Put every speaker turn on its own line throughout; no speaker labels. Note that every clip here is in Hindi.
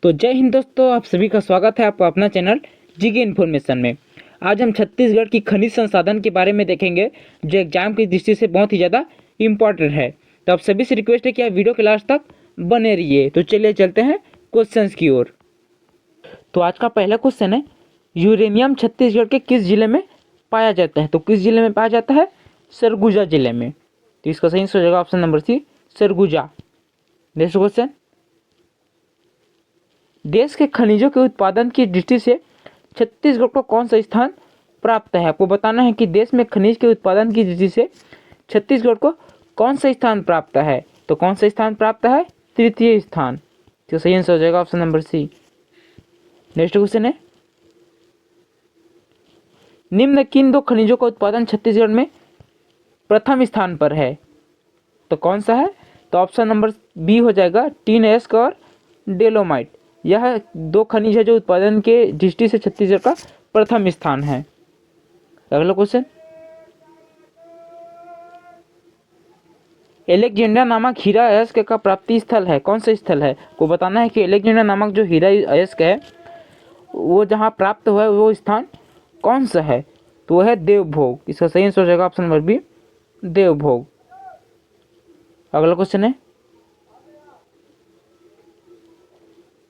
तो जय हिंद दोस्तों, आप सभी का स्वागत है आपका अपना चैनल जीके इन्फॉर्मेशन में। आज हम छत्तीसगढ़ की खनिज संसाधन के बारे में देखेंगे जो एग्जाम की दृष्टि से बहुत ही ज़्यादा इम्पोर्टेंट है। तो आप सभी से रिक्वेस्ट है कि आप वीडियो के लास्ट तक बने रहिए। तो चलिए चलते हैं क्वेश्चंस की ओर। तो आज का पहला क्वेश्चन है, यूरेनियम छत्तीसगढ़ के किस जिले में पाया जाता है? तो किस जिले में पाया जाता है? सरगुजा जिले में। तो इसका सही आंसर हो जाएगा option number C, Surguja. Next question, देश के खनिजों के उत्पादन की दृष्टि से छत्तीसगढ़ को कौन सा स्थान प्राप्त है? आपको बताना है कि देश में खनिज के उत्पादन की दृष्टि से छत्तीसगढ़ को कौन सा स्थान प्राप्त है? तो कौन सा स्थान प्राप्त है? तृतीय स्थान। तो सही आंसर हो जाएगा option number C. Next question है, निम्न किन दो खनिजों का उत्पादन छत्तीसगढ़ में प्रथम स्थान पर है? तो कौन सा है? तो ऑप्शन नंबर बी हो जाएगा, टीनएस्क और डेलोमाइट। यह दो खनिज है जो उत्पादन के दृष्टि से छत्तीसगढ़ का प्रथम स्थान है। अगला क्वेश्चन, एलेक्जेंडर नामक हीरा अयस्क का प्राप्ति स्थल है, कौन सा स्थल है? को बताना है कि एलेक्जेंडर नामक जो हीरा अयस्क है वो जहाँ प्राप्त हुआ है वो स्थान कौन सा है? तो वह है देवभोग। इसका सही आंसर हो जाएगा ऑप्शन नंबर बी, देवभोग। अगला क्वेश्चन है,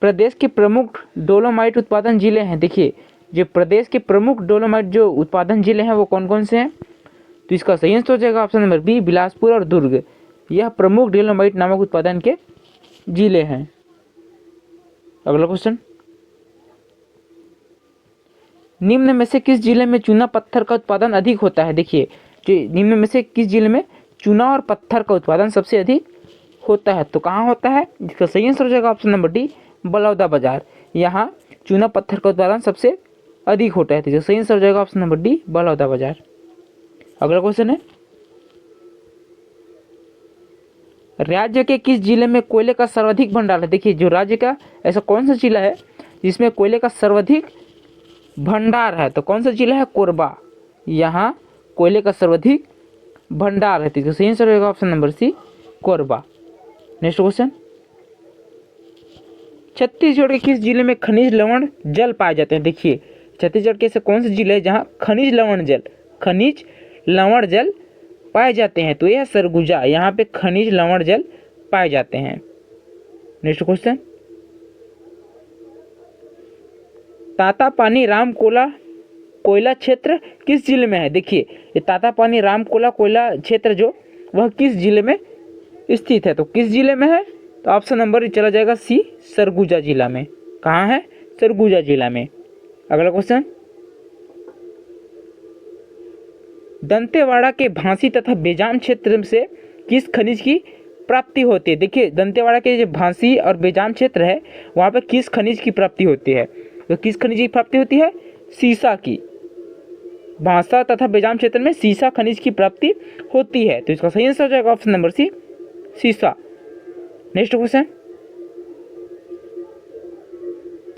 प्रदेश के प्रमुख डोलोमाइट उत्पादन जिले हैं। देखिए, जो प्रदेश के प्रमुख डोलोमाइट जो उत्पादन जिले हैं वो कौन कौन से हैं? तो इसका सही आंसर हो जाएगा ऑप्शन नंबर बी, बिलासपुर और दुर्ग। यह प्रमुख डोलोमाइट नामक उत्पादन के जिले हैं। अगला क्वेश्चन, निम्न में से किस जिले में चूना पत्थर का उत्पादन अधिक होता है? देखिए, जो निम्न में से किस जिले में चूना और पत्थर का उत्पादन सबसे अधिक होता है? तो कहाँ होता है? इसका सही आंसर हो जाएगा ऑप्शन नंबर डी, बलौदाबाजार। यहाँ चूना पत्थर का उत्पादन सबसे अधिक होता है। तो सही आंसर हो जाएगा ऑप्शन नंबर डी, बलौदाबाजार। अगला क्वेश्चन है, राज्य के किस जिले में कोयले का सर्वाधिक भंडार है? देखिए, जो राज्य का ऐसा कौन सा जिला है जिसमें कोयले का सर्वाधिक भंडार है? तो कौन सा जिला है? कोरबा। यहाँ कोयले का सर्वाधिक भंडार है। तो सही आंसर होगा option number C, Korba. Next question, Chhattisgarh के किस जिले में खनिज लवण जल पाए जाते हैं? देखिए, छत्तीसगढ़ के ऐसे कौन से जिले हैं जहाँ खनिज लवण जल पाए जाते हैं? तो यह सरगुजा। यहाँ पे खनिज लवण जल पाए जाते हैं। नेक्स्ट क्वेश्चन, तातापानी रामकोला कोयला क्षेत्र किस जिले में है? देखिए, ये तातापानी रामकोला कोयला क्षेत्र जो वह किस जिले में स्थित है? तो किस जिले में है? तो ऑप्शन नंबर चला जाएगा सी, सरगुजा जिला में। कहाँ है? सरगुजा जिला में। अगला क्वेश्चन, दंतेवाड़ा के भांसी तथा बेजाम क्षेत्र से किस खनिज की प्राप्ति होती है? देखिए, दंतेवाड़ा के जो भांसी और बेजाम क्षेत्र है वहाँ पे किस खनिज की प्राप्ति होती है? तो किस खनिज की प्राप्ति होती है? सीसा की। भांसा तथा बेजाम क्षेत्र में सीसा खनिज की प्राप्ति होती है। तो इसका सही आंसर हो जाएगा ऑप्शन नंबर सी, सीसा। नेक्स्ट क्वेश्चन,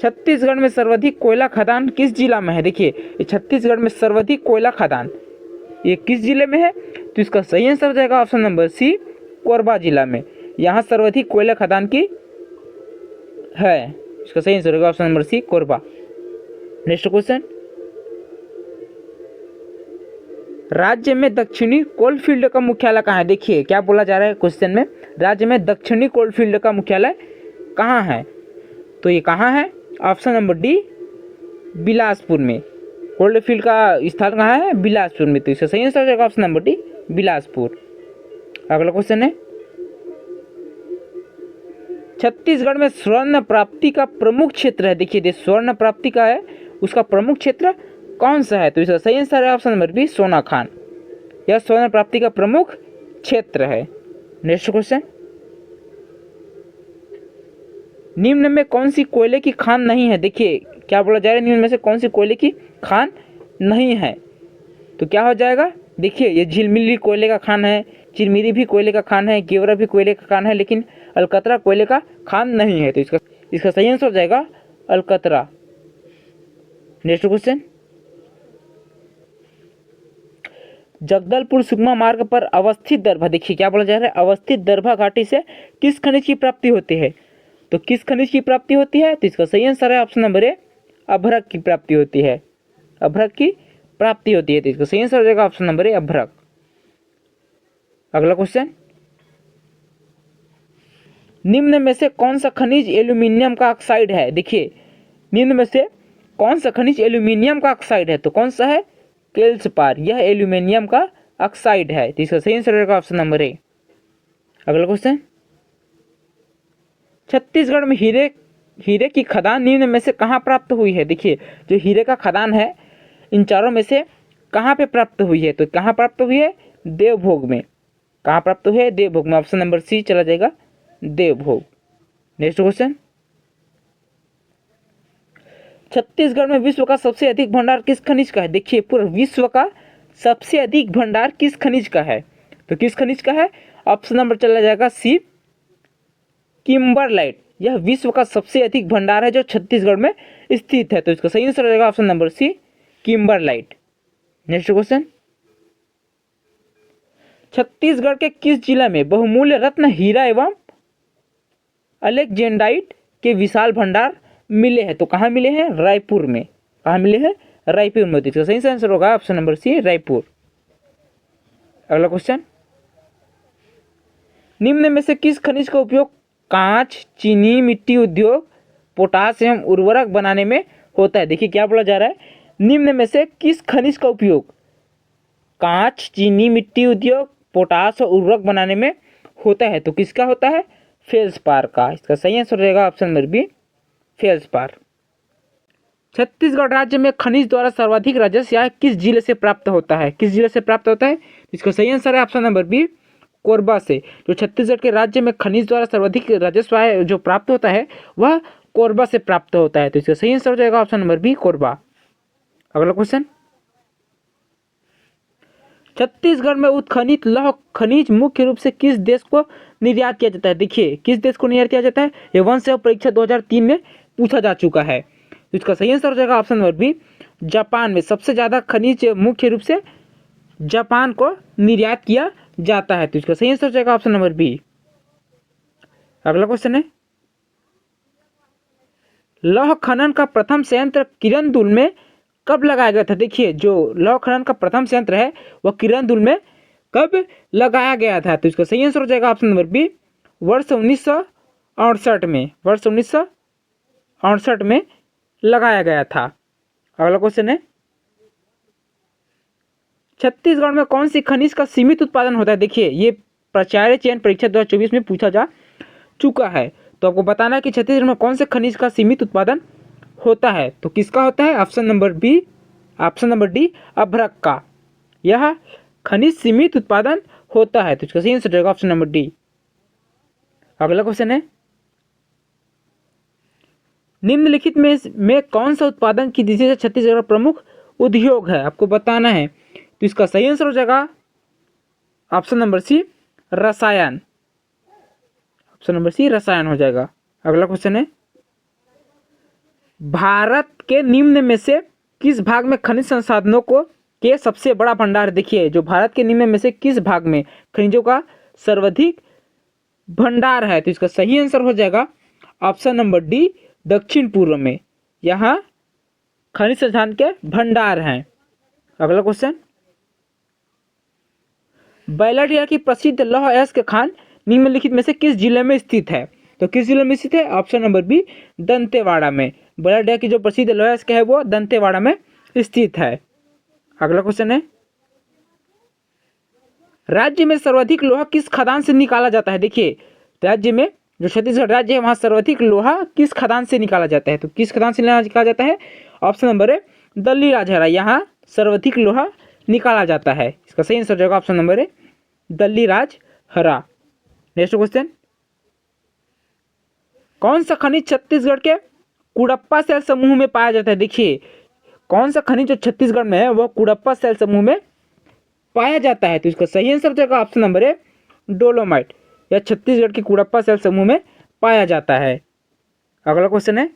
छत्तीसगढ़ में सर्वाधिक कोयला खदान किस जिला में है? देखिए, छत्तीसगढ़ में सर्वाधिक कोयला खदान ये किस जिले में है? तो इसका सही आंसर हो जाएगा ऑप्शन नंबर सी, कोरबा जिला में। यहाँ सर्वाधिक कोयला खदान की है। इसका सही आंसर होगा option number C, Korba. Next question, राज्य में दक्षिणी कोलफील्ड का मुख्यालय कहाँ है? देखिए, क्या बोला जा रहा है क्वेश्चन में, राज्य में दक्षिणी कोलफील्ड का मुख्यालय कहाँ है? तो ये कहाँ है? ऑप्शन नंबर डी, बिलासपुर में। कोलफील्ड का स्थान कहाँ है? बिलासपुर में। तो इसका सही आंसर हो जाएगा ऑप्शन नंबर डी, बिलासपुर। अगला क्वेश्चन है, छत्तीसगढ़ में स्वर्ण प्राप्ति का प्रमुख क्षेत्र है। देखिए, स्वर्ण प्राप्ति का है उसका प्रमुख क्षेत्र कौन सा है? तो इसका सही आंसर है ऑप्शन नंबर बी, सोनाखान। यह स्वर्ण प्राप्ति का प्रमुख क्षेत्र है। नेक्स्ट क्वेश्चन, निम्न में कौन सी कोयले की खान नहीं है? देखिए, क्या बोला जा रहा है, निम्न में से कौन सी कोयले की खान नहीं है? तो क्या हो जाएगा? देखिए, ये झिलमिली कोयले का खान है, चिरमिरी भी कोयले का खान है, गेवरा भी कोयले का खान है, लेकिन अलकतरा कोयले का खान नहीं है। तो इसका सही आंसर हो जाएगा अलकतरा। नेक्स्ट क्वेश्चन, जगदलपुर सुकमा मार्ग पर अवस्थित दरभा। देखिए, क्या बोला जा रहा है, अवस्थित दरभा घाटी से किस खनिज की प्राप्ति होती है? तो किस खनिज की प्राप्ति होती है? तो इसका सही आंसर है ऑप्शन नंबर ए, अभ्रक की प्राप्ति होती है। अभ्रक की प्राप्ति होती है, तो इसका सही आंसर हो जाएगा ऑप्शन नंबर ए, अभ्रक। अगला क्वेश्चन, निम्न में से कौन सा खनिज एल्यूमिनियम का ऑक्साइड है? देखिए, निम्न में से कौन सा खनिज एल्यूमिनियम का ऑक्साइड है? तो कौन सा है? केल्सपार, यह एल्यूमिनियम का ऑक्साइड है, तो इसका सही आंसर रहेगा ऑप्शन नंबर ए। अगला क्वेश्चन, छत्तीसगढ़ में हीरे की खदान निम्न में से कहाँ प्राप्त हुई है? देखिए, जो हीरे का खदान है इन चारों में से कहाँ पे प्राप्त हुई है? तो कहाँ प्राप्त हुई है? देवभोग में। कहाँ प्राप्त हुई है? देवभोग में। ऑप्शन नंबर सी चला जाएगा, देवभोग। नेक्स्ट क्वेश्चन, छत्तीसगढ़ में विश्व का सबसे अधिक भंडार किस खनिज का है? देखिए, पूरा विश्व का सबसे अधिक भंडार किस खनिज का है? तो किस खनिज का है? ऑप्शन नंबर चला जाएगा सी, किम्बरलाइट। यह विश्व का सबसे अधिक भंडार है जो छत्तीसगढ़ में स्थित है, तो इसका सही आंसर रहेगा option number C, kimberlite. Next question, Chhattisgarh के किस जिला में बहुमूल्य रत्न, हीरा एवं अलेक्जेंडाइट के विशाल भंडार मिले हैं? तो कहाँ मिले हैं? रायपुर में। कहाँ मिले हैं? रायपुर में। तो सही आंसर होगा ऑप्शन नंबर सी, रायपुर। अगला क्वेश्चन, निम्न में से किस खनिज का उपयोग कांच, चीनी मिट्टी उद्योग, पोटास एवं उर्वरक बनाने में होता है? देखिए, क्या बोला जा रहा है, निम्न में से किस खनिज का उपयोग कांच, चीनी मिट्टी उद्योग, पोटास और उर्वरक बनाने में होता है? तो किसका होता है? फेल्सपार का। इसका सही आंसर रहेगा option number B, feldspar. Chhattisgarh राज्य में खनिज द्वारा सर्वाधिक राजस्व यह किस जिले से प्राप्त होता है? किस जिले से प्राप्त होता है? इसका सही आंसर है ऑप्शन नंबर बी, कोरबा से। जो छत्तीसगढ़ के राज्य में खनिज द्वारा सर्वाधिक राजस्व है जो प्राप्त होता है वह कोरबा से प्राप्त होता है, तो इसका सही आंसर हो जाएगा ऑप्शन नंबर बी, कोरबा। अगला क्वेश्चन, छत्तीसगढ़ में उत्खनित लौह खनिज मुख्य रूप से किस देश को निर्यात किया जाता है? देखिए, किस देश को निर्यात किया जाता है? ये वंश एवं परीक्षा 2003 में पूछा जा चुका है, तो इसका सही आंसर हो जाएगा ऑप्शन नंबर बी, जापान में। सबसे ज्यादा खनिज मुख्य रूप से जापान को निर्यात किया जाता है, तो इसका सही आंसर हो जाएगा ऑप्शन नंबर बी। अगला क्वेश्चन है, लौह खनन का प्रथम संयंत्र किरंदुल में कब लगाया गया था? देखिए, जो लौह खनन का प्रथम संयंत्र है वह किरंदुल में कब लगाया गया था? तो इसका सही आंसर हो जाएगा ऑप्शन नंबर बी, वर्ष 1968 में। वर्ष 1968 में लगाया गया था। अगला क्वेश्चन है, छत्तीसगढ़ में कौन सी खनिज का सीमित उत्पादन होता है? देखिए, ये प्राचार्य चयन परीक्षा 2024 में पूछा जा चुका है, तो आपको बताना है कि छत्तीसगढ़ में कौन से खनिज का सीमित उत्पादन होता है? तो किसका होता है? Option number B, option number D, अभ्रक का। यह खनिज सीमित उत्पादन होता है, तो इसका सही आंसर रहेगा ऑप्शन नंबर डी। अगला क्वेश्चन है, निम्नलिखित में कौन सा उत्पादन की दृष्टि से छत्तीसगढ़ प्रमुख उद्योग है? आपको बताना है, तो इसका सही आंसर हो जाएगा ऑप्शन नंबर सी, रसायन। ऑप्शन नंबर सी, रसायन हो जाएगा। अगला क्वेश्चन है, भारत के निम्न में से किस भाग में खनिज संसाधनों को के सबसे बड़ा भंडार? देखिए, जो भारत के निम्न में से किस भाग में खनिजों का सर्वाधिक भंडार है? तो इसका सही आंसर हो जाएगा ऑप्शन नंबर डी, दक्षिण पूर्व में। यहाँ खनिज संसाधन के भंडार हैं। अगला क्वेश्चन, बैलाडीह की प्रसिद्ध लौह अयस्क खान निम्नलिखित में से किस जिले में स्थित है? तो किस जिले में स्थित है? ऑप्शन नंबर बी, दंतेवाड़ा में। बैलाडीह की जो प्रसिद्ध लौह अयस्क है वो दंतेवाड़ा में स्थित है। अगला क्वेश्चन है, राज्य में सर्वाधिक लोहा किस खदान से निकाला जाता है? देखिए, राज्य में जो छत्तीसगढ़ राज्य है वहां सर्वाधिक लोहा किस खदान से निकाला जाता है? तो किस खदान से निकाला जाता है? Option number A, Dalli Rajhara. यहाँ सर्वाधिक लोहा निकाला जाता है, इसका सही आंसर रहेगा option number A, Dalli Rajhara. Next question, कौन सा खनिज छत्तीसगढ़ के कुड़प्पा सेल समूह में पाया जाता है? देखिए, कौन सा खनिज जो छत्तीसगढ़ में है वह कुड़प्पा सेल समूह में पाया जाता है? तो इसका सही आंसर रहेगा ऑप्शन नंबर ए, डोलोमाइट। यह छत्तीसगढ़ की कुड़प्पा सेल समूह में पाया जाता है। अगला क्वेश्चन है,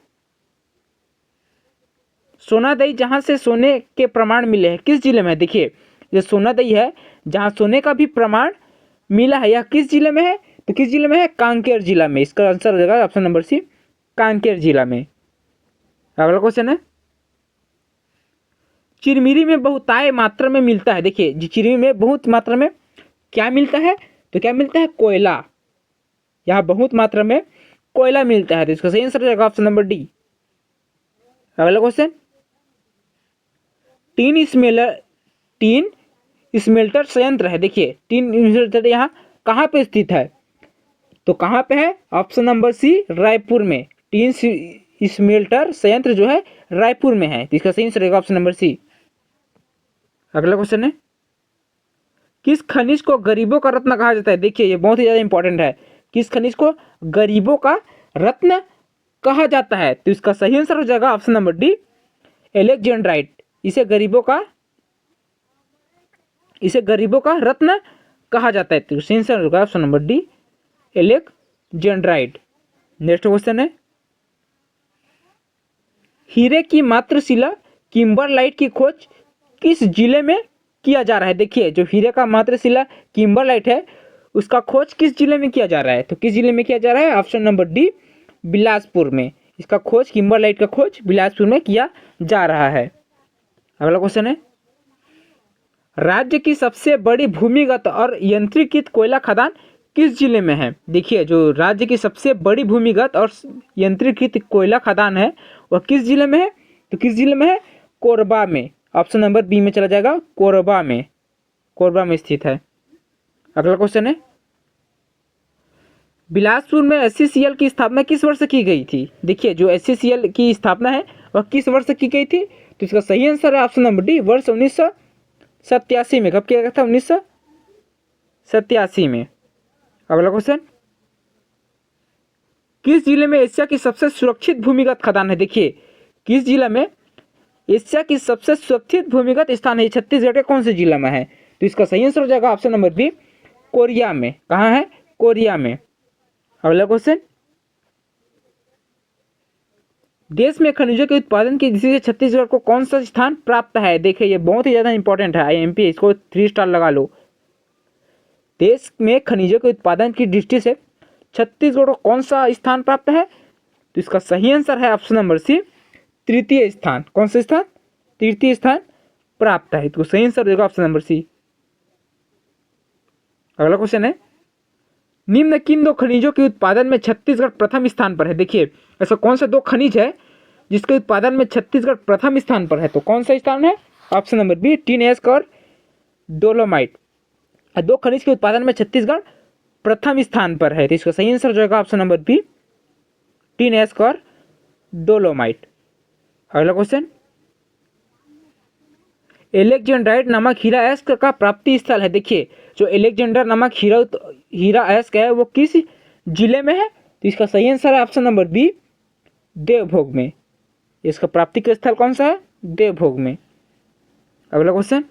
सोनादई जहां से सोने के प्रमाण मिले हैं किस जिले में? देखिए, ये सोनादई है जहां सोने का भी प्रमाण मिला है, यह किस जिले में है? तो किस जिले में है? कांकेर जिला में। इसका आंसर हो जाएगा ऑप्शन नंबर सी, कांकेर जिला में। अगला क्वेश्चन है, चिरमिरी में बहुतायत मात्रा में मिलता है। देखिए चिरमिरी में बहुत मात्रा में क्या मिलता है? तो क्या मिलता है? कोयला। यहाँ बहुत मात्रा में कोयला मिलता है, तो इसका सही आंसर हो जाएगा ऑप्शन नंबर डी। अगला क्वेश्चन, टीन स्मेल्टर संयंत्र है। देखिए टीन स्मेल्टर यहाँ कहाँ पे स्थित है? तो कहाँ पे है? ऑप्शन नंबर सी, रायपुर में। टीन स्मेल्टर संयंत्र जो है रायपुर में है, तो इसका सही आंसर रहेगा ऑप्शन नंबर सी। अगला क्वेश्चन है, किस खनिज को गरीबों का रत्न कहा जाता है? देखिए ये बहुत ही ज्यादा इंपॉर्टेंट है। किस खनिज को गरीबों का रत्न कहा जाता है? तो इसका सही आंसर हो जाएगा ऑप्शन नंबर डी, एलेक्जेंड्राइट। इसे गरीबों का रत्न कहा जाता है, तो सही आंसर होगा option number D, alexandrite. Next question है, हीरे की मातृशिला किम्बरलाइट की खोज किस जिले में किया जा रहा है? देखिए जो हीरे का मातृशिला किम्बरलाइट है उसका खोज किस जिले में किया जा रहा है? तो किस जिले में किया जा रहा है? ऑप्शन नंबर डी, बिलासपुर में। इसका खोज, किम्बरलाइट का खोज बिलासपुर में किया जा रहा है। अगला क्वेश्चन है, राज्य की सबसे बड़ी भूमिगत और यंत्रीकृत कोयला खदान किस जिले में है? देखिए जो राज्य की सबसे बड़ी भूमिगत और यंत्रीकृत कोयला खदान है वह किस जिले में है? तो किस जिले में है? कोरबा में। ऑप्शन नंबर बी में चला जाएगा, कोरबा में स्थित है। अगला क्वेश्चन है, बिलासपुर में SCCL की स्थापना किस वर्ष की गई थी? देखिए जो SCCL की स्थापना है वह किस वर्ष की गई थी? तो इसका सही आंसर है ऑप्शन नंबर डी, वर्ष 1987 में। कब किया गया था? 1987 में। अगला क्वेश्चन, किस जिले में एशिया की सबसे सुरक्षित भूमिगत खदान है? देखिए किस जिला में एशिया की सबसे सुरक्षित भूमिगत स्थान है? छत्तीसगढ़ के कौन से जिला में है? तो इसका सही आंसर हो जाएगा ऑप्शन नंबर बी, कोरिया में। कहाँ है? कोरिया में। अगला क्वेश्चन, देश में खनिजों के उत्पादन की दृष्टि से छत्तीसगढ़ को कौन सा स्थान प्राप्त है? देखिए ये बहुत ही ज्यादा इंपॉर्टेंट है, IMP, इसको 3 स्टार लगा लो। देश में खनिजों के उत्पादन की दृष्टि से छत्तीसगढ़ को कौन सा स्थान प्राप्त है? तो इसका सही आंसर है ऑप्शन नंबर सी, तृतीय स्थान। कौन सा स्थान? तृतीय स्थान प्राप्त है, तो सही आंसर होगा ऑप्शन नंबर सी। अगला क्वेश्चन है, निम्न किन 2 खनिजों के उत्पादन में छत्तीसगढ़ प्रथम स्थान पर है? देखिए ऐसा कौन सा 2 खनिज है जिसके उत्पादन में छत्तीसगढ़ प्रथम स्थान पर है? तो कौन सा स्थान है? ऑप्शन नंबर बी, टीन एस्क और डोलोमाइट। 2 खनिज के उत्पादन में छत्तीसगढ़ प्रथम स्थान पर है, तो इसका सही आंसर हो जाएगा ऑप्शन नंबर बी, टीन एस्क और डोलोमाइट। अगला क्वेश्चन, एलेक्जेंड्राइट नामक हीरा एस्क का प्राप्ति स्थल है। देखिए जो एलेक्जेंडर नामक हीरा एस्क है वो किस जिले में है? तो इसका सही आंसर है ऑप्शन नंबर बी, देवभोग में। इसका प्राप्ति का स्थल कौन सा है? देवभोग में। अगला क्वेश्चन,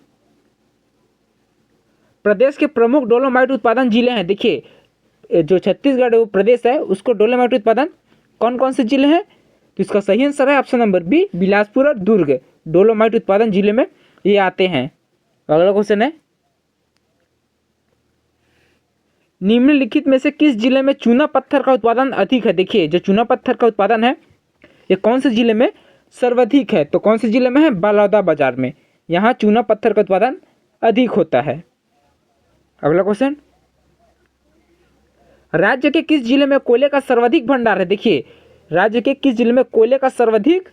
प्रदेश के प्रमुख डोलोमाइट उत्पादन जिले हैं। देखिए जो छत्तीसगढ़ वो प्रदेश है उसको डोलोमाइट उत्पादन कौन कौन से जिले हैं? तो इसका सही आंसर है ऑप्शन नंबर बी, बिलासपुर और दुर्ग डोलोमाइट उत्पादन जिले में ये आते हैं। अगला क्वेश्चन है, निम्नलिखित में से किस जिले में चूना पत्थर का उत्पादन अधिक है? देखिए जो चूना पत्थर का उत्पादन है ये कौन से जिले में सर्वाधिक है? तो कौन से जिले में है? बलौदाबाजार में। यहाँ चूना पत्थर का उत्पादन अधिक होता है। अगला क्वेश्चन, राज्य के किस जिले में कोयले का सर्वाधिक भंडार है? देखिए राज्य के किस जिले में कोयले का सर्वाधिक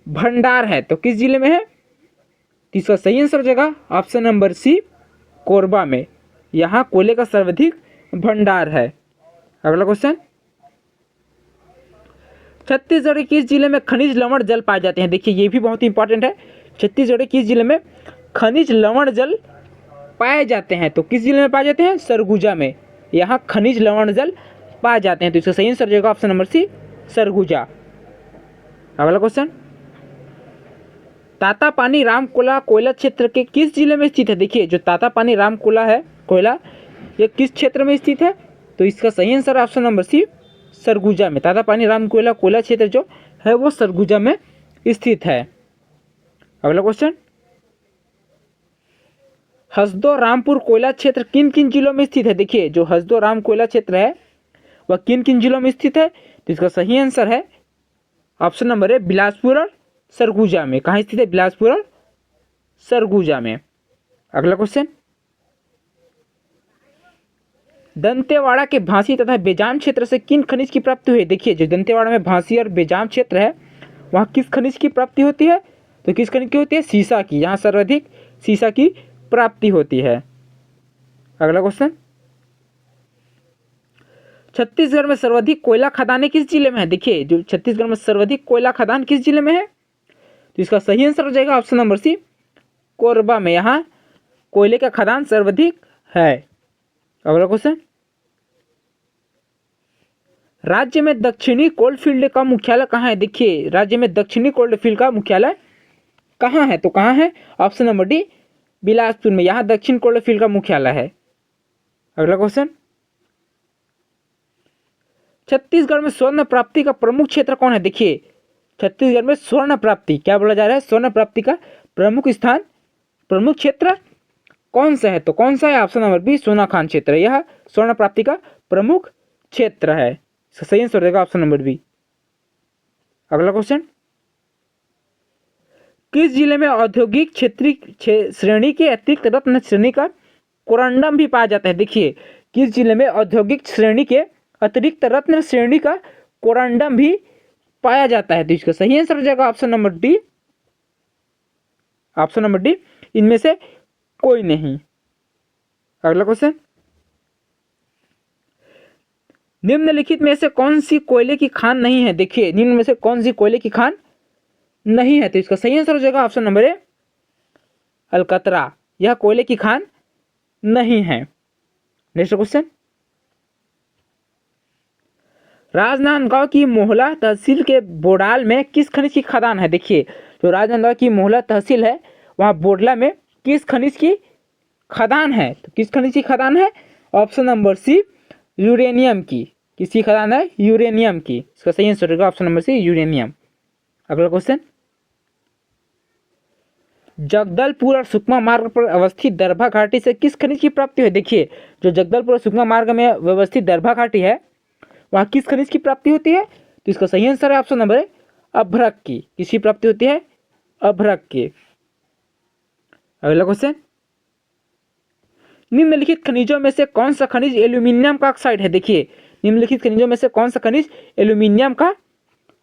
भंडार है? तो किस जिले में है? इसका सही आंसर हो जाएगा ऑप्शन नंबर सी, कोरबा में। यहाँ कोयले का सर्वाधिक भंडार है। अगला क्वेश्चन, छत्तीसगढ़ के किस जिले में खनिज लवण जल पाए जाते हैं? देखिए ये भी बहुत ही इंपॉर्टेंट है। छत्तीसगढ़ के किस जिले में खनिज लवण जल पाए जाते हैं? तो किस जिले में पाए जाते हैं? सरगुजा में। यहाँ खनिज लवण जल पाए जाते हैं, तो इसका सही आंसर रहेगा ऑप्शन नंबर सी, सरगुजा। अगला क्वेश्चन, तातापानी रामकोला कोयला क्षेत्र के किस जिले में स्थित है? देखिए जो तातापानी रामकोला है कोयला ये किस क्षेत्र में स्थित है? तो इसका सही answer option number C, Surguja में। तातापानी रामकोला कोयला क्षेत्र जो है वो सरगुजा में स्थित है। अगला क्वेश्चन, हसदो रामपुर कोयला क्षेत्र किन किन जिलों में स्थित है? देखिए जो हसदो राम कोयला क्षेत्र है वह किन किन जिलों में स्थित है? तो इसका सही आंसर है ऑप्शन नंबर है बिलासपुर और सरगुजा में। कहाँ स्थित है? बिलासपुर और सरगुजा में। अगला क्वेश्चन, दंतेवाड़ा के भांसी तथा बेजाम क्षेत्र से किन खनिज की प्राप्ति हुई? देखिए जो दंतेवाड़ा में भांसी और बेजाम क्षेत्र है वहाँ किस खनिज की प्राप्ति होती है? तो किस खनिज की होती है? सीसा की। यहाँ सर्वाधिक सीसा की प्राप्ति होती है। अगला क्वेश्चन, छत्तीसगढ़ में सर्वाधिक कोयला खदानें किस जिले में है? देखिए जो छत्तीसगढ़ में सर्वाधिक कोयला खदान किस जिले में है? तो इसका सही आंसर हो जाएगा ऑप्शन नंबर सी, कोरबा में। यहाँ कोयले का खदान सर्वाधिक है। अगला क्वेश्चन, राज्य में दक्षिणी कोलफील्ड का मुख्यालय कहाँ है? देखिए राज्य में दक्षिणी कोलफील्ड का मुख्यालय कहाँ है? तो कहाँ है? ऑप्शन नंबर डी, बिलासपुर में। यहाँ दक्षिण कोलफील्ड का मुख्यालय है। अगला क्वेश्चन, छत्तीसगढ़ में स्वर्ण प्राप्ति का प्रमुख क्षेत्र कौन है? देखिए छत्तीसगढ़ में स्वर्ण प्राप्ति क्या बोला जा रहा है? स्वर्ण प्राप्ति का प्रमुख स्थान, प्रमुख क्षेत्र कौन सा है? तो कौन सा है? ऑप्शन नंबर बी, सोनाखान क्षेत्र। यह स्वर्ण प्राप्ति का प्रमुख क्षेत्र है। सही आंसर रहेगा ऑप्शन नंबर बी। अगला क्वेश्चन, किस जिले में औद्योगिक क्षेत्रीय श्रेणी के अतिरिक्त रत्न श्रेणी का कोरंडम भी पाया जाता है? देखिए किस जिले में औद्योगिक श्रेणी के अतिरिक्त रत्न श्रेणी का कोरंडम भी पाया जाता है? तो इसका सही आंसर हो जाएगा option number D, option number D, इनमें से कोई नहीं। अगला क्वेश्चन, निम्नलिखित में से कौन सी कोयले की खान नहीं है? देखिए निम्न में से कौन सी कोयले की खान नहीं है? तो इसका सही आंसर हो जाएगा ऑप्शन नंबर ए, अलकतरा। यह कोयले की खान नहीं है। नेक्स्ट क्वेश्चन, राजनांदगांव की मोहला तहसील के बोडाल में किस खनिज की खदान है? देखिए जो राजनांदगांव की मोहला तहसील है वहाँ बोडला में किस खनिज की खदान है? तो किस खनिज की खदान है? ऑप्शन नंबर सी, यूरेनियम की। किसकी खदान है? यूरेनियम की। इसका सही आंसर होगा ऑप्शन नंबर सी, यूरेनियम। अगला क्वेश्चन, जगदलपुर और सुकमा मार्ग पर अवस्थित दरभा घाटी से किस खनिज की प्राप्ति है? देखिए जो जगदलपुर और सुकमा मार्ग में व्यवस्थित दरभा घाटी है वहाँ किस खनिज की प्राप्ति होती है? तो इसका सही आंसर है ऑप्शन नंबर ए, अभ्रक की। किसकी प्राप्ति होती है? अभ्रक की। अगला क्वेश्चन, निम्नलिखित खनिजों में से कौन सा खनिज एल्यूमिनियम का ऑक्साइड है? देखिए निम्नलिखित खनिजों में से कौन सा खनिज एल्यूमिनियम का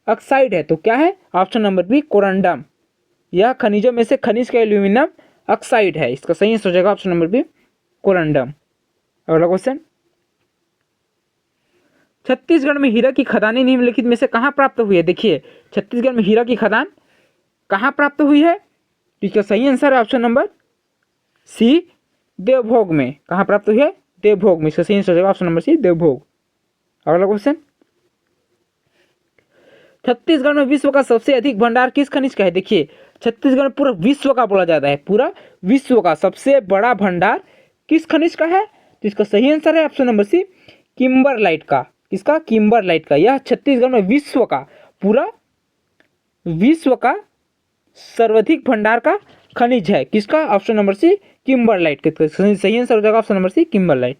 ऑक्साइड है? तो क्या है? Option number B, corundum. यह खनिजों में से खनिज का एल्यूमिनियम ऑक्साइड है। इसका सही आंसर हो जाएगा ऑप्शन नंबर बी, कोरंडम। अगला क्वेश्चन, छत्तीसगढ़ में हीरा की खदानें निम्नलिखित में से कहाँ प्राप्त हुई है? देखिए छत्तीसगढ़ में हीरा की खदान कहाँ प्राप्त हुई है? तो इसका सही आंसर है ऑप्शन नंबर सी, देवभोग में। कहाँ प्राप्त हुई है? देवभोग में। इसका सही आंसर हो जाएगा ऑप्शन नंबर सी, देवभोग। अगला क्वेश्चन, छत्तीसगढ़ में विश्व का सबसे अधिक भंडार किस खनिज का है? देखिए छत्तीसगढ़ में पूरा विश्व का बोला जाता है, पूरा विश्व का सबसे बड़ा भंडार किस खनिज का है? तो इसका सही आंसर है ऑप्शन नंबर सी, किम्बरलाइट का। किसका? किम्बरलाइट का। यह छत्तीसगढ़ में विश्व का, पूरा विश्व का सर्वाधिक भंडार का खनिज है। किसका? Option number C, kimberlite. सही आंसर हो जाएगा ऑप्शन नंबर सी, किम्बरलाइट।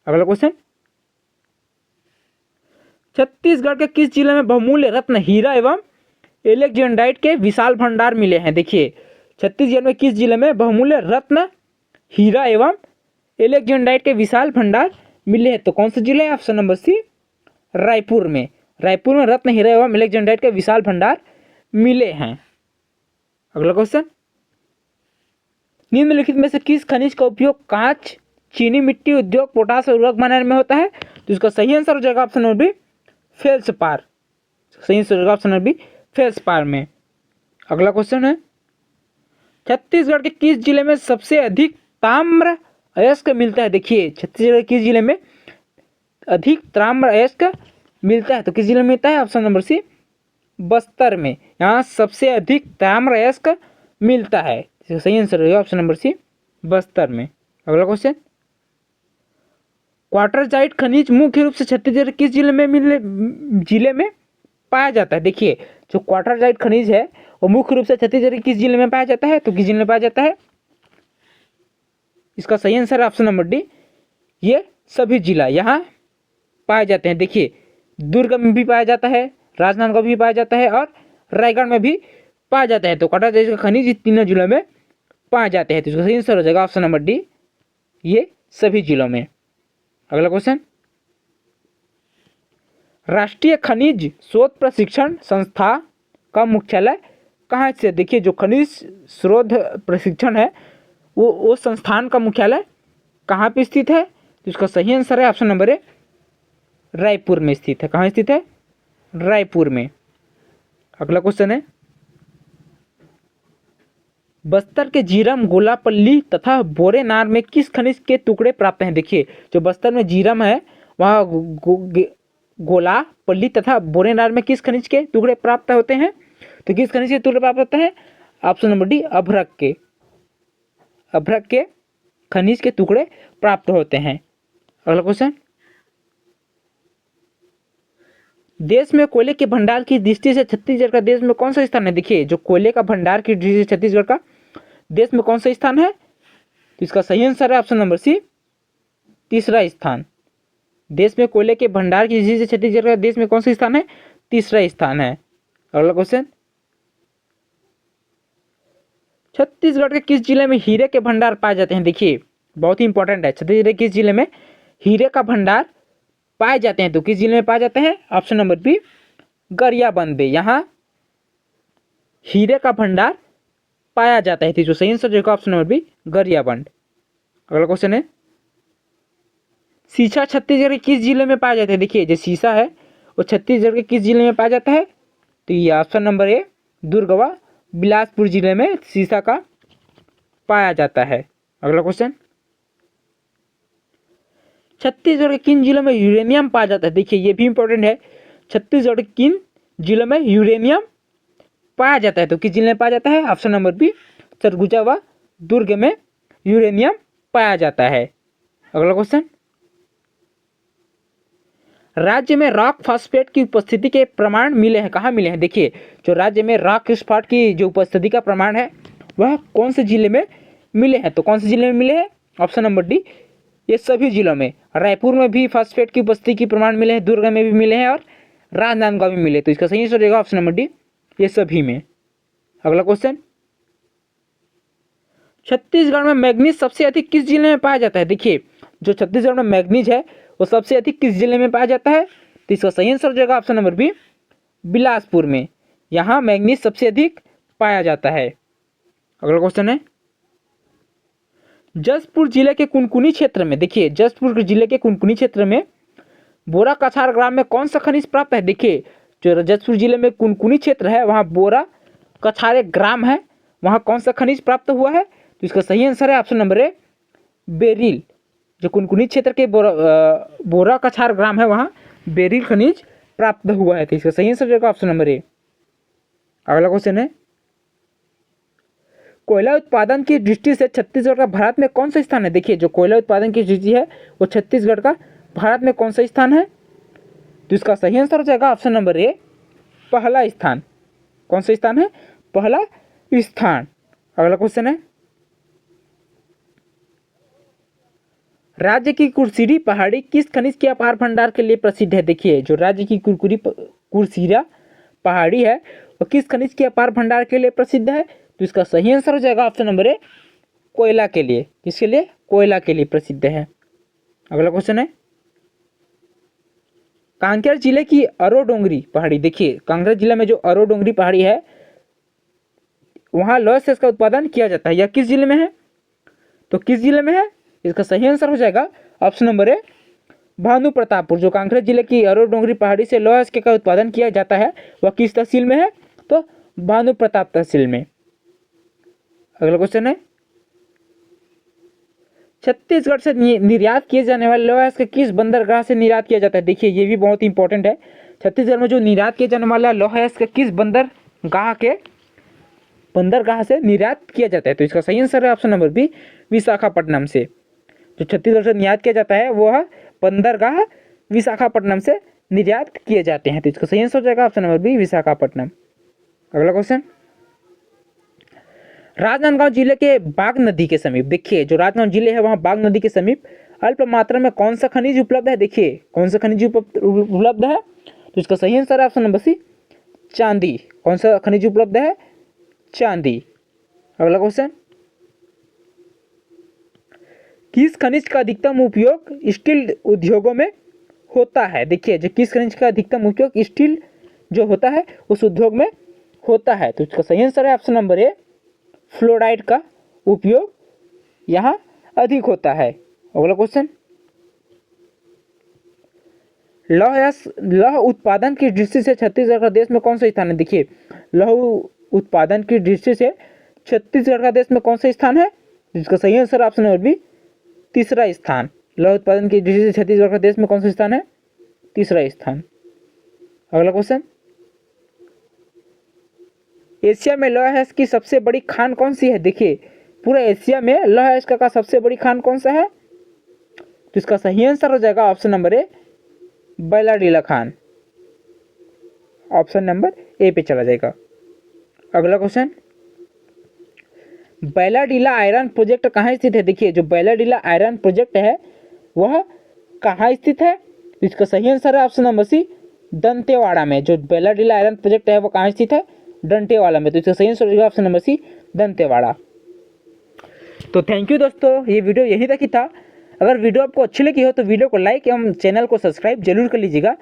अगला क्वेश्चन, छत्तीसगढ़ के किस जिले में बहुमूल्य रत्न हीरा एवं एलेक्जेंडाइट के विशाल भंडार मिले हैं? देखिए छत्तीसगढ़ में किस जिले में बहुमूल्य रत्न हीरा एवं एलेक्जेंडाइट के विशाल भंडार मिले हैं? तो कौन सा जिला है? ऑप्शन नंबर सी, रायपुर में। रायपुर में रत्न हीरा एवं एलेक्जेंडाइट के विशाल भंडार मिले हैं। अगला क्वेश्चन, निम्नलिखित में से किस खनिज का उपयोग कांच, चीनी मिट्टी उद्योग, पोटास उर्वरक बनाने में होता है? तो इसका सही आंसर हो जाएगा ऑप्शन नंबर बी, फेल्सपार। सही आंसर होगा ऑप्शन नंबर बी, फेल्सपार में। अगला क्वेश्चन है, छत्तीसगढ़ के किस जिले में सबसे अधिक ताम्र अयस्क मिलता है? देखिए छत्तीसगढ़ के किस जिले में अधिक ताम्र अयस्क मिलता है? तो किस जिले में मिलता है? ऑप्शन नंबर सी, बस्तर में। यहाँ सबसे अधिक ताम्र अयस्क मिलता है। सही आंसर होगा ऑप्शन नंबर सी, बस्तर में। अगला क्वेश्चन, क्वार्टरजाइट खनिज मुख्य रूप से छत्तीसगढ़ किस जिले में पाया जाता है? देखिए जो क्वार्टरजाइट खनिज है वो मुख्य रूप से छत्तीसगढ़ किस जिले में पाया जाता है? तो किस जिले में पाया जाता है? इसका सही आंसर है ऑप्शन नंबर डी, ये सभी जिला यहाँ पाए जाते हैं। देखिए दुर्ग में भी पाया जाता है, राजनांदगांव भी पाया जाता है और रायगढ़ में भी पाया जाता है। तो कटा देश का खनिज इन तीनों जिलों में पाए जाते हैं। तो इसका सही आंसर हो जाएगा ऑप्शन नंबर डी, ये सभी जिलों में। अगला क्वेश्चन, राष्ट्रीय खनिज शोध प्रशिक्षण संस्था का मुख्यालय कहाँ से? देखिए जो खनिज शोध प्रशिक्षण है वो संस्थान का मुख्यालय कहाँ पे स्थित है? तो इसका सही आंसर है ऑप्शन नंबर ए, रायपुर में स्थित है। कहाँ स्थित है? रायपुर में। अगला क्वेश्चन है, बस्तर के जीरम, गोलापल्ली तथा बोरेनार में किस खनिज के टुकड़े प्राप्त हैं? देखिए जो बस्तर में जीरम है वहाँ गोलापल्ली तथा बोरेनार में किस खनिज के टुकड़े प्राप्त होते हैं? तो किस खनिज के टुकड़े प्राप्त होते हैं? ऑप्शन नंबर डी, अभ्रक के। अभ्रक के खनिज के टुकड़े प्राप्त होते हैं। अगला क्वेश्चन, देश में कोयले के भंडार की दृष्टि से छत्तीसगढ़ का देश में कौन सा स्थान है? देखिए जो कोयले का भंडार की दृष्टि से छत्तीसगढ़ का देश में कौन सा स्थान है? तो इसका सही आंसर है ऑप्शन नंबर सी, तीसरा स्थान। देश में कोयले के भंडार की दृष्टि से छत्तीसगढ़ का देश में कौन सा स्थान है? तीसरा स्थान है। अगला क्वेश्चन, छत्तीसगढ़ के किस जिले में हीरे के भंडार पाए जाते हैं? देखिए बहुत ही इंपॉर्टेंट है, छत्तीसगढ़ के किस जिले में हीरे का भंडार पाए जाते हैं? तो किस जिले में पाए जाते हैं? ऑप्शन नंबर बी, गरियाबंद में यहाँ हीरे का भंडार पाया जाता है। जो सही आंसर होगा ऑप्शन नंबर बी, गरियाबंद। अगला क्वेश्चन है, सीसा छत्तीसगढ़ के किस जिले में पाया जाता है? देखिए जो सीसा है वो छत्तीसगढ़ के किस जिले में पाया जाता है? तो ये ऑप्शन नंबर ए, दुर्ग व बिलासपुर जिले में सीसा का पाया जाता है। अगला क्वेश्चन, छत्तीसगढ़ के किन जिलों में यूरेनियम पाया जाता है? देखिए ये भी इंपॉर्टेंट है, छत्तीसगढ़ के किन जिलों में यूरेनियम पाया जाता है? तो किस जिले में पाया जाता है? ऑप्शन नंबर बी, सरगुजा व दुर्ग में यूरेनियम पाया जाता है। अगला क्वेश्चन, राज्य में रॉक फॉस्फेट की उपस्थिति के प्रमाण मिले हैं, कहाँ मिले हैं? देखिए जो राज्य में रॉक फॉस्फेट की जो उपस्थिति का प्रमाण है वह कौन से जिले में मिले हैं? तो कौन से जिले में मिले हैं? ऑप्शन नंबर डी, ये सभी जिलों में। रायपुर में भी फॉस्फेट की उपस्थिति के प्रमाण मिले हैं, दुर्ग में भी मिले हैं और राजनांदगांव में मिले। तो इसका सही आंसर रहेगा ऑप्शन नंबर डी, ये सभी में। अगला क्वेश्चन, छत्तीसगढ़ में मैग्नीज सबसे अधिक किस जिले में पाया जाता है? देखिए जो छत्तीसगढ़ में मैग्नीज है वो सबसे अधिक किस जिले में पाया जाता है? तो इसका सही आंसर रहेगा ऑप्शन नंबर बी, बिलासपुर में। यहाँ मैग्नीज सबसे अधिक पाया जाता है। अगला क्वेश्चन है, जशपुर जिले के कुनकुनी क्षेत्र में, देखिए जशपुर जिले के कुनकुनी क्षेत्र में बोरा कछार ग्राम में कौन सा खनिज प्राप्त है? देखिए जो जशपुर जिले में कुनकुनी क्षेत्र है वहाँ बोरा कछार ग्राम है, वहाँ कौन सा खनिज प्राप्त हुआ है? तो इसका सही आंसर है ऑप्शन नंबर ए, बेरिल। जो कुनकुनी क्षेत्र के बोरा कछार ग्राम है वहाँ बेरिल खनिज प्राप्त हुआ है। तो इसका सही आंसर रहेगा ऑप्शन नंबर ए। अगला क्वेश्चन है, कोयला उत्पादन की दृष्टि से छत्तीसगढ़ का भारत में कौन सा स्थान है? देखिए जो कोयला उत्पादन की दृष्टि है वो छत्तीसगढ़ का भारत में कौन सा स्थान है? तो इसका सही आंसर हो जाएगा ऑप्शन नंबर ए, पहला स्थान। कौन सा स्थान है? पहला स्थान। अगला क्वेश्चन है, राज्य की कुर्सीरी पहाड़ी किस खनिज के अपार भंडार के लिए प्रसिद्ध है? देखिए जो राज्य की कुर्सीरा पहाड़ी है वो किस खनिज के अपार भंडार के लिए प्रसिद्ध है? तो इसका सही आंसर हो जाएगा ऑप्शन नंबर ए, कोयला के लिए। किसके लिए? कोयला के लिए प्रसिद्ध है। अगला क्वेश्चन है, कांकेर जिले की अरोडोंगरी पहाड़ी, देखिए कांकेर जिले में जो अरोडोंगरी पहाड़ी है वहाँ लौह सेस का उत्पादन किया जाता है। यह किस जिले में है? तो किस जिले में है? इसका सही आंसर हो जाएगा option number A, Bhanu Pratappur. जो कांकेर जिले की अरोडोंगरी पहाड़ी से लौह सेस का उत्पादन किया जाता है वह किस तहसील में है? तो भानु प्रताप तहसील में। अगला क्वेश्चन है, छत्तीसगढ़ से निर्यात किए जाने वाले लौह अयस्क किस बंदरगाह से निर्यात किया जाता है? देखिए ये भी बहुत इंपॉर्टेंट है, छत्तीसगढ़ में जो निर्यात किया जाने वाला लौह अयस्क किस बंदरगाह से निर्यात किया जाता है? तो इसका सही आंसर है ऑप्शन नंबर बी, विशाखापट्टनम से। जो छत्तीसगढ़ से निर्यात किया जाता है वह बंदरगाह विशाखापट्टनम से निर्यात किए जाते हैं। तो इसका सही आंसर हो जाएगा ऑप्शन नंबर बी, विशाखापट्टनम। अगला क्वेश्चन, राजनांदगांव जिले के बाघ नदी के समीप, देखिए जो राजनांदगांव जिले है वहाँ बाघ नदी के समीप अल्प मात्रा में कौन सा खनिज उपलब्ध है। देखिए कौन सा खनिज उपलब्ध है, तो इसका सही आंसर है ऑप्शन नंबर सी, चांदी। कौन सा खनिज उपलब्ध है, चांदी। अगला क्वेश्चन, किस खनिज का अधिकतम उपयोग स्टील उद्योगों में होता है। देखिए जो किस खनिज का अधिकतम उपयोग स्टील जो होता है उस उद्योग में होता है, तो इसका सही आंसर है ऑप्शन नंबर ए, फ्लोराइड का उपयोग यहाँ अधिक होता है। अगला क्वेश्चन, लौह उत्पादन की दृष्टि से छत्तीसगढ़ का देश में कौन सा स्थान है। देखिए लौह उत्पादन की दृष्टि से छत्तीसगढ़ का देश में कौन सा स्थान है, जिसका सही आंसर ऑप्शन नंबर बी, तीसरा स्थान। लौह उत्पादन की दृष्टि से छत्तीसगढ़ का देश में कौन सा स्थान है, तीसरा स्थान। अगला क्वेश्चन, एशिया में लौह अयस्क की सबसे बड़ी खान कौन सी है। देखिए पूरे एशिया में लौह अयस्क का सबसे बड़ी खान कौन सा है, तो इसका सही आंसर हो जाएगा option number A, Bailadila Khan. Option number A पे चला जाएगा। अगला क्वेश्चन, बैलाडीला आयरन प्रोजेक्ट कहाँ स्थित है। देखिए जो बैलाडीला आयरन प्रोजेक्ट है वह कहाँ स्थित है, इसका सही आंसर है ऑप्शन नंबर सी, दंतेवाड़ा में। जो बैलाडीला आयरन प्रोजेक्ट है वो कहाँ स्थित है, दंतेवाड़ा में, तो इसका सही आंसर होगा ऑप्शन नंबर सी, दंतेवाड़ा। तो थैंक यू दोस्तों, ये वीडियो यहीं तक ही था। अगर वीडियो आपको अच्छी लगी हो तो वीडियो को लाइक एवं चैनल को सब्सक्राइब जरूर कर लीजिएगा।